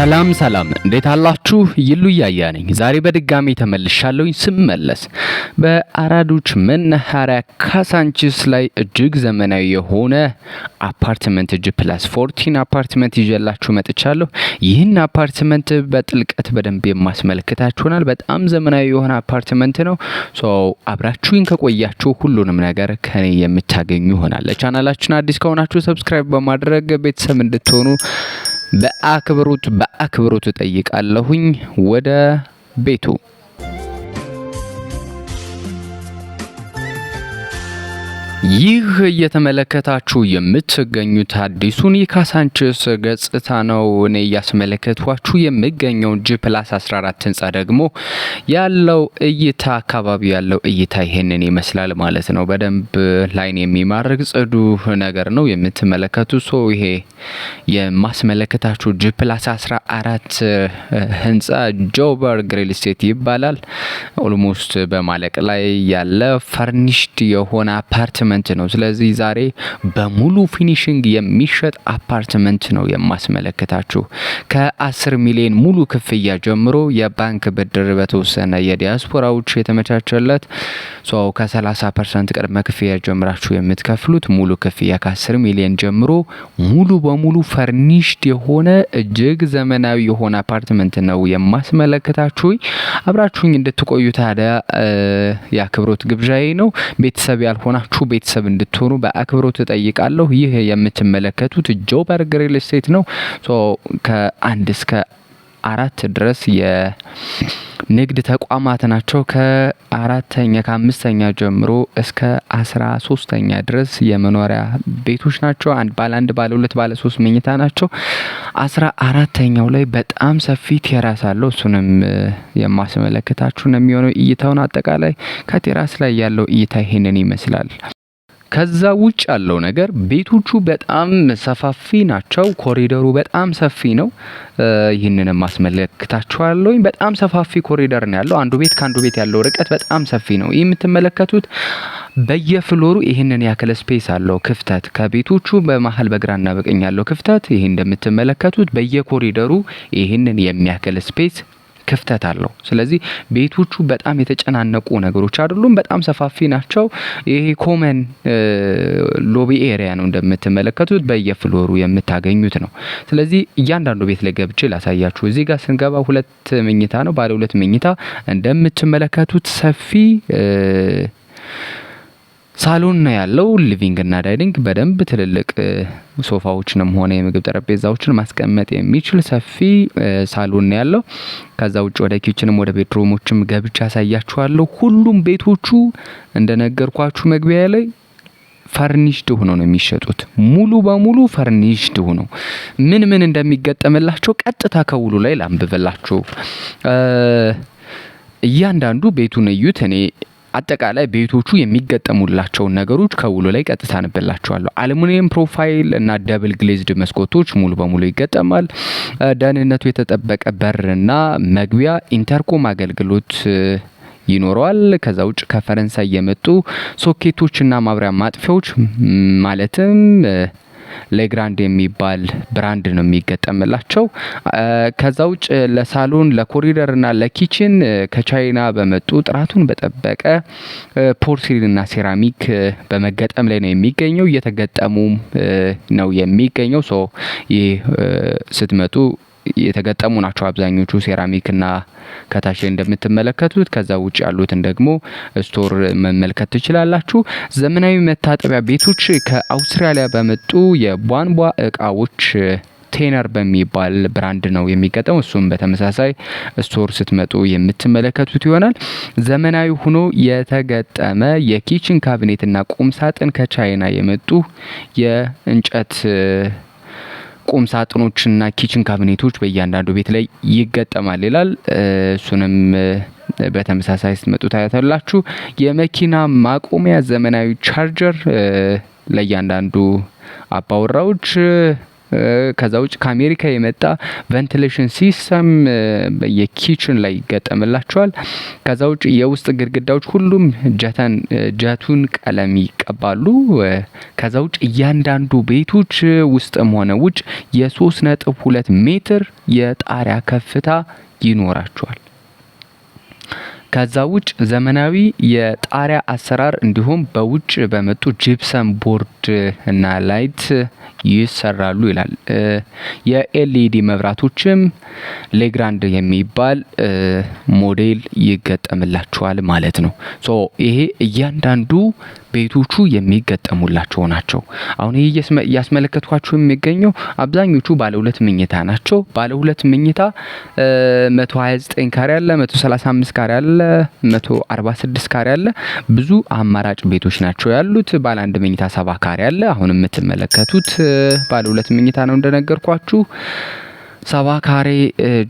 ሰላም እንዴት አላችሁ? ይሉ ያያ ነኝ። ዛሬ በድጋሚ ተመልሻለሁኝ። ስመለስ በአራዶች መናኸሪያ ካሳንቺስ ላይ እጅግ ዘመናዊ የሆነ አፓርትመንት G+14 አፓርትመንት ይዤላችሁ መጥቻለሁ። ይህን አፓርትመንት በጥልቀት በደንብ የማስመለከታችሁናል። በጣም ዘመናዊ የሆነ አፓርትመንት ነው። አብራችሁኝ ከቆያችሁ ሁሉንም ነገር ከኔ የምታገኙ ይሆናል። ለቻናላችን አዲስ ከሆናችሁ ሰብስክራይብ በማድረግ ቤተሰብ እንድትሆኑ በአክብሮት ጠይቃለሁኝ። ወደ ቤቱ ይህ እየተመለከታችሁ የምትገኙት አዲሱን የካሳንቺስ ገጽታ ነው። እኔ እያስመለከቷችሁ የሚገኘው G+14 ህንጻ ደግሞ ያለው እይታ አካባቢ ያለው እይታ ይሄንን ይመስላል ማለት ነው። በደንብ ላይን የሚማርክ ጽዱ ነገር ነው የምትመለከቱት። ይሄ የማስመለከታችሁ G+14 ህንጻ ጆበርግ ሪል ስቴት ይባላል። ኦልሞስት በማለቅ ላይ ያለ ፈርኒሽድ የሆነ አፓርትመንት ነው። ስለዚህ ዛሬ በሙሉ ፊኒሺንግ የሚሸጥ አፓርትመንት ነው የማስመለከታችሁ። ከ10 ሚሊዮን ሙሉ ክፍያ ጀምሮ የባንክ ብድር በተወሰነ የዲያስፖራዎች የተመቻቸለት ከ30% ቅድመ ክፍያ ጀምራችሁ የምትከፍሉት ሙሉ ክፍያ ከ10 ሚሊዮን ጀምሮ ሙሉ በሙሉ ፈርኒሽድ የሆነ እጅግ ዘመናዊ የሆነ አፓርትመንት ነው የማስመለከታችሁ። አብራችሁኝ እንድትቆዩ ታዲያ የአክብሮት ግብዣዬ ነው። ቤተሰብ ያልሆናችሁ ቤተሰብ እንድትሆኑ በአክብሮት እጠይቃለሁ። ይህ የምትመለከቱት ጆበርግ ሪል ስቴት ነው። ከ1 እስከ 4 ድረስ የንግድ ተቋማት ናቸው። ከ5ኛ ጀምሮ እስከ 13ኛ ድረስ የመኖሪያ ቤቶች ናቸው። ባለ 1 ባለ 2 ባለ 3 መኝታ ናቸው። 14ኛው ላይ በጣም ሰፊ ቴራስ አለው። እሱንም የማስመለከታችሁ ነው የሚሆነው። እይታውን አጠቃላይ ከቴራስ ላይ ያለው እይታ ይሄንን ይመስላል። ከዛ ውጭ ያለው ነገር ቤቶቹ በጣም ሰፋፊ ናቸው። ኮሪደሩ በጣም ሰፊ ነው። ይህንንም ማስመለከታችኋለሁ። በጣም ሰፋፊ ኮሪደር ነው ያለው። አንዱ ቤት ከአንዱ ቤት ያለው ርቀት በጣም ሰፊ ነው። ይህ የምትመለከቱት በየፍሎሩ ይህንን ያክል ስፔስ አለው ክፍተት። ከቤቶቹ በመሀል በግራና በቀኝ ያለው ክፍተት ይሄ እንደምትመለከቱት በየኮሪደሩ ይህንን የሚያክል ስፔስ ክፍተት አለው። ስለዚህ ቤቶቹ በጣም የተጨናነቁ ነገሮች አይደሉም። በጣም ሰፋፊ ናቸው። ይሄ ኮመን ሎቢ ኤሪያ ነው እንደምትመለከቱት በየፍሎሩ የምታገኙት ነው። ስለዚህ እያንዳንዱ ቤት ላይ ገብቼ ላሳያችሁ። እዚህ ጋር ስንገባ 2 መኝታ ነው። ባለ 2 መኝታ እንደምትመለከቱት ሰፊ ሳሎን ነው ያለው። ሊቪንግ እና ዳይኒንግ በደንብ ትልልቅ ሶፋዎችንም ሆነ የምግብ ጠረጴዛዎችን ማስቀመጥ የሚችል ሰፊ ሳሎን ነው ያለው። ከዛ ውጭ ወደ ኪችንም ወደ ቤድሩሞችም ገብቻ ያሳያችኋለሁ። ሁሉም ቤቶቹ እንደነገርኳችሁ መግቢያ ላይ ፈርኒሽድ ሆኖ ነው የሚሸጡት። ሙሉ በሙሉ ፈርኒሽድ ሆኖ ምን እንደሚገጠምላቸው ቀጥታ ከውሉ ላይ ላንብበላችሁ። እያንዳንዱ ቤቱን እዩት። እኔ አጠቃላይ ቤቶቹ የሚገጠሙላቸውን ነገሮች ከውሉ ላይ ቀጥታ አንብላችኋለሁ። አሉሚኒየም ፕሮፋይል እና ደብል ግሌዝድ መስኮቶች ሙሉ በሙሉ ይገጠማል። ደህንነቱ የተጠበቀ በርና መግቢያ ኢንተርኮም አገልግሎት ይኖረዋል። ከዛ ውጭ ከፈረንሳይ የመጡ ሶኬቶችና ማብሪያ ማጥፊያዎች ማለትም ሌግራንድ የሚባል ብራንድ ነው የሚገጠምላቸው። ከዛ ውጭ ለሳሎን ለኮሪደርና ለኪችን ከቻይና በመጡ ጥራቱን በጠበቀ ፖርሲሊንና ሴራሚክ በመገጠም ላይ ነው የሚገኘው። እየተገጠሙ ነው የሚገኘው። ይህ ስትመጡ የተገጠሙ ናቸው አብዛኞቹ ሴራሚክና ከታች ላይ እንደምትመለከቱት። ከዛ ውጭ ያሉትን ደግሞ ስቶር መመልከት ትችላላችሁ። ዘመናዊ መታጠቢያ ቤቶች ከአውስትራሊያ በመጡ የቧንቧ እቃዎች ቴነር በሚባል ብራንድ ነው የሚገጠሙ። እሱም በተመሳሳይ ስቶር ስትመጡ የምትመለከቱት ይሆናል። ዘመናዊ ሆኖ የተገጠመ የኪችን ካቢኔትና ቁም ሳጥን ከቻይና የመጡ የእንጨት ቁም ሳጥኖችና ኪችን ካቢኔቶች በእያንዳንዱ ቤት ላይ ይገጠማል ይላል። እሱንም በተመሳሳይ ስትመጡ ታያታላችሁ። የመኪና ማቆሚያ ዘመናዊ ቻርጀር ለእያንዳንዱ አባወራዎች ከዛ ውጭ ከአሜሪካ የመጣ ቬንቲሌሽን ሲስተም የኪችን ላይ ይገጠምላቸዋል። ከዛ ውጭ የውስጥ ግድግዳዎች ሁሉም ጀቱን ቀለም ይቀባሉ። ከዛ ውጭ እያንዳንዱ ቤቶች ውስጥም ሆነ ውጭ የ3.2 ሜትር የጣሪያ ከፍታ ይኖራቸዋል። ከዛ ውጭ ዘመናዊ የጣሪያ አሰራር እንዲሁም በውጭ በመጡ ጂፕሰም ቦርድ እና ላይት ይሰራሉ ይላል። የኤልኢዲ መብራቶችም ሌግራንድ የሚባል ሞዴል ይገጠምላቸዋል ማለት ነው። ሶ ይሄ እያንዳንዱ ቤቶቹ የሚገጠሙላቸው ናቸው። አሁን ይሄ እያስመለከትኳችሁ የሚገኘው አብዛኞቹ ባለ 2 መኝታ ናቸው። ባለ 2 መኝታ 129 ካሬ አለ፣ 135 ካሬ አለ፣ 146 ካሬ አለ። ብዙ አማራጭ ቤቶች ናቸው ያሉት። ባለ 1 መኝታ 70 ካሬ አለ። አሁን የምትመለከቱት ባለ 2 መኝታ ነው እንደነገርኳችሁ 70 ካሬ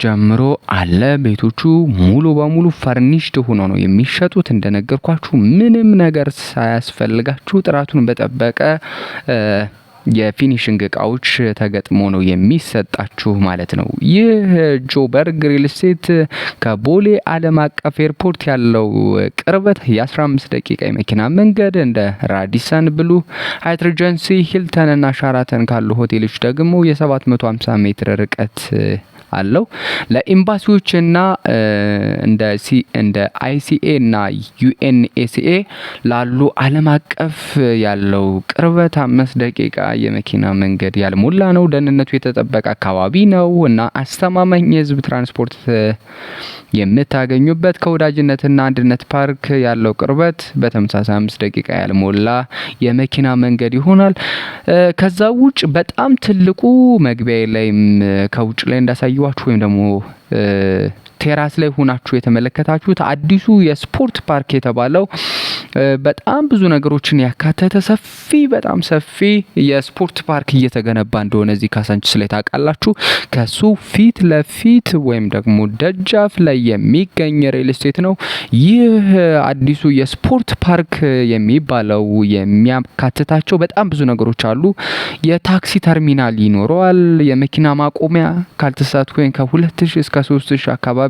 ጀምሮ አለ። ቤቶቹ ሙሉ በሙሉ ፈርኒሽድ ሆኖ ነው የሚሸጡት። እንደነገርኳችሁ ምንም ነገር ሳያስፈልጋችሁ ጥራቱን በጠበቀ የፊኒሽንግ እቃዎች ተገጥሞ ነው የሚሰጣችሁ ማለት ነው። ይህ ጆበርግ ሪል ስቴት ከቦሌ ዓለም አቀፍ ኤርፖርት ያለው ቅርበት የ15 ደቂቃ የመኪና መንገድ፣ እንደ ራዲሰን ብሉ፣ ሃያት ሪጀንሲ፣ ሂልተን እና ሻራተን ካሉ ሆቴሎች ደግሞ የ750 ሜትር ርቀት አለው። ለኤምባሲዎችና እንደ አይሲኤ እና ዩኤንኤሲኤ ላሉ ዓለም አቀፍ ያለው ቅርበት 5 ደቂቃ የመኪና መንገድ ያልሞላ ነው። ደህንነቱ የተጠበቀ አካባቢ ነው እና አስተማማኝ የህዝብ ትራንስፖርት የምታገኙበት ከወዳጅነትና አንድነት ፓርክ ያለው ቅርበት በተመሳሳይ 5 ደቂቃ ያልሞላ የመኪና መንገድ ይሆናል። ከዛ ውጭ በጣም ትልቁ መግቢያ ላይም ከውጭ ላይ እንዳሳየዋችሁ ወይም ደግሞ ቴራስ ላይ ሆናችሁ የተመለከታችሁት አዲሱ የስፖርት ፓርክ የተባለው በጣም ብዙ ነገሮችን ያካተተ በጣም ሰፊ የስፖርት ፓርክ እየተገነባ እንደሆነ እዚህ ካሳንቺስ ላይ ታውቃላችሁ። ከሱ ፊት ለፊት ወይም ደግሞ ደጃፍ ላይ የሚገኝ ሪል ስቴት ነው። ይህ አዲሱ የስፖርት ፓርክ የሚባለው የሚያካትታቸው በጣም ብዙ ነገሮች አሉ። የታክሲ ተርሚናል ይኖረዋል። የመኪና ማቆሚያ ካልተሳትኩኝ ከ2000 እስከ 3000 አካባቢ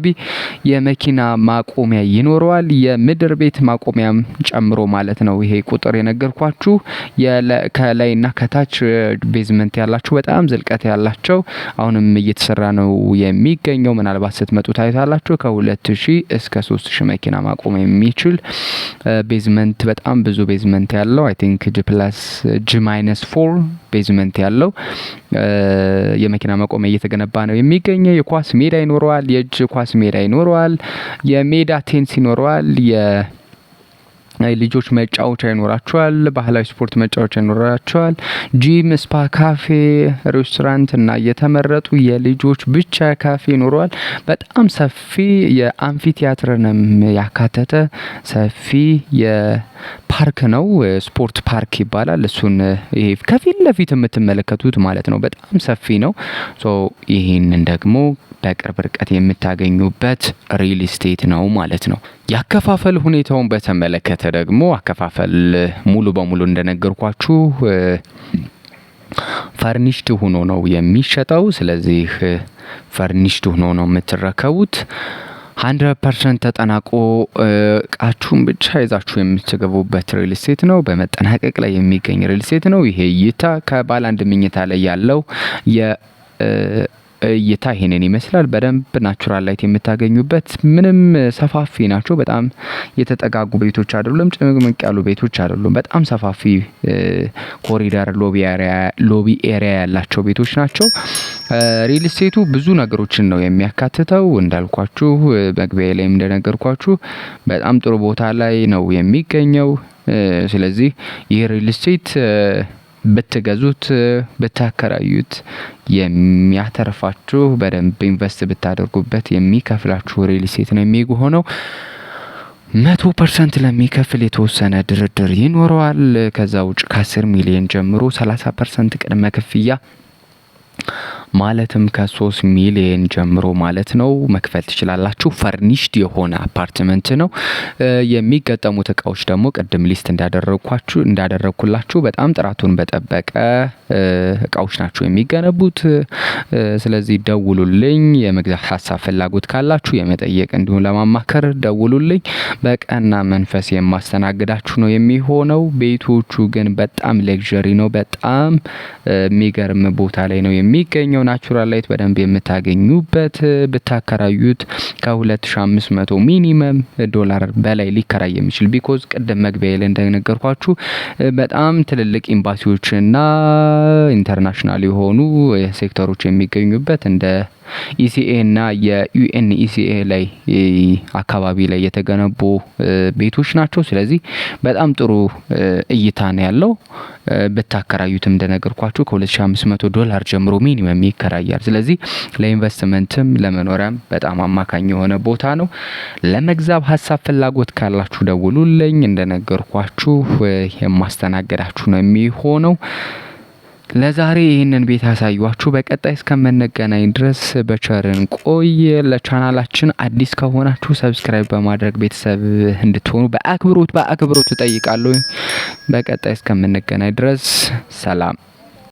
የመኪና ማቆሚያ ይኖረዋል። የምድር ቤት ማቆሚያም ጨምሮ ማለት ነው። ይሄ ቁጥር የነገርኳችሁ ከላይና ከታች ቤዝመንት ያላቸው በጣም ዝልቀት ያላቸው አሁንም እየተሰራ ነው የሚገኘው። ምናልባት ስትመጡ ታዩታላችሁ። ከ2000 እስከ 3000 መኪና ማቆም የሚችል ቤዝመንት፣ በጣም ብዙ ቤዝመንት ያለው አይ ቲንክ G-4 ቤዝመንት ያለው የመኪና ማቆሚያ እየተገነባ ነው የሚገኘው። የኳስ ሜዳ ይኖረዋል። የእጅ ኳስ ሜዳ ይኖረዋል። የሜዳ ቴኒስ ይኖረዋል። ልጆች መጫወቻ ይኖራቸዋል። ባህላዊ ስፖርት መጫወቻ ይኖራቸዋል። ጂም፣ ስፓ፣ ካፌ፣ ሬስቶራንት እና የተመረጡ የልጆች ብቻ ካፌ ይኖረዋል። በጣም ሰፊ የአምፊ ቲያትርንም ያካተተ ሰፊ የፓርክ ነው። ስፖርት ፓርክ ይባላል። እሱን ይሄ ከፊት ለፊት የምትመለከቱት ማለት ነው። በጣም ሰፊ ነው። ይሄንን ደግሞ በቅርብ ርቀት የምታገኙበት ሪል ስቴት ነው ማለት ነው። ያከፋፈል ሁኔታውን በተመለከተ ደግሞ አከፋፈል ሙሉ በሙሉ እንደነገርኳችሁ ፈርኒሽድ ሆኖ ነው የሚሸጠው። ስለዚህ ፈርኒሽድ ሆኖ ነው የምትረከቡት። 100% ተጠናቆ እቃችሁን ብቻ ይዛችሁ የምትገቡበት ሪል ስቴት ነው። በመጠናቀቅ ላይ የሚገኝ ሪል ስቴት ነው። ይሄ እይታ ከባለ 1 መኝታ ላይ ያለው እይታ ይሄንን ይመስላል። በደንብ ናቹራል ላይት የምታገኙበት ምንም ሰፋፊ ናቸው። በጣም የተጠጋጉ ቤቶች አይደሉም። ጭምቅምቅ ያሉ ቤቶች አይደሉም። በጣም ሰፋፊ ኮሪደር ሎቢ ኤሪያ ያላቸው ቤቶች ናቸው። ሪል ስቴቱ ብዙ ነገሮችን ነው የሚያካትተው። እንዳልኳችሁ መግቢያ ላይም እንደነገርኳችሁ በጣም ጥሩ ቦታ ላይ ነው የሚገኘው። ስለዚህ ይህ ሪል ስቴት ብትገዙት ብታከራዩት የሚያተርፋችሁ በደንብ ኢንቨስት ብታደርጉበት የሚከፍላችሁ ሪል ስቴት ነው የሚሆነው። 100% ለሚከፍል የተወሰነ ድርድር ይኖረዋል። ከዛ ውጭ ከ10 ሚሊዮን ጀምሮ 30% ቅድመ ክፍያ ማለትም ከ3 ሚሊዮን ጀምሮ ማለት ነው መክፈል ትችላላችሁ። ፈርኒሽድ የሆነ አፓርትመንት ነው። የሚገጠሙት እቃዎች ደግሞ ቅድም ሊስት እንዳደረኩላችሁ በጣም ጥራቱን በጠበቀ እቃዎች ናቸው የሚገነቡት። ስለዚህ ደውሉልኝ። የመግዛት ሀሳብ ፍላጎት ካላችሁ የመጠየቅ እንዲሁም ለማማከር ደውሉልኝ። በቀና መንፈስ የማስተናግዳችሁ ነው የሚሆነው። ቤቶቹ ግን በጣም ሌክዠሪ ነው። በጣም የሚገርም ቦታ ላይ ነው የሚገኘው። ናቹራል ላይት በደንብ የምታገኙበት፣ ብታከራዩት ከ2500 ሚኒመም ዶላር በላይ ሊከራይ የሚችል ቢኮዝ ቅድም መግቢያ ላይ እንደነገርኳችሁ በጣም ትልልቅ ኤምባሲዎችና ኢንተርናሽናል የሆኑ ሴክተሮች የሚገኙበት እንደ ኢሲኤ እና የዩኤን ኢሲኤ ላይ አካባቢ ላይ የተገነቡ ቤቶች ናቸው። ስለዚህ በጣም ጥሩ እይታ ነው ያለው። ብታከራዩትም እንደነገርኳችሁ ከ2500 ዶላር ጀምሮ ሚኒመም ይከራያል። ስለዚህ ለኢንቨስትመንትም ለመኖሪያም በጣም አማካኝ የሆነ ቦታ ነው። ለመግዛት ሀሳብ ፍላጎት ካላችሁ ደውሉልኝ። እንደነገርኳችሁ የማስተናገዳችሁ ነው የሚሆነው። ለዛሬ ይህንን ቤት ያሳዩዋችሁ። በቀጣይ እስከምንገናኝ ድረስ በቸርን ቆይ። ለቻናላችን አዲስ ከሆናችሁ ሰብስክራይብ በማድረግ ቤተሰብ እንድትሆኑ በአክብሮት እጠይቃለሁ። በቀጣይ እስከምንገናኝ ድረስ ሰላም።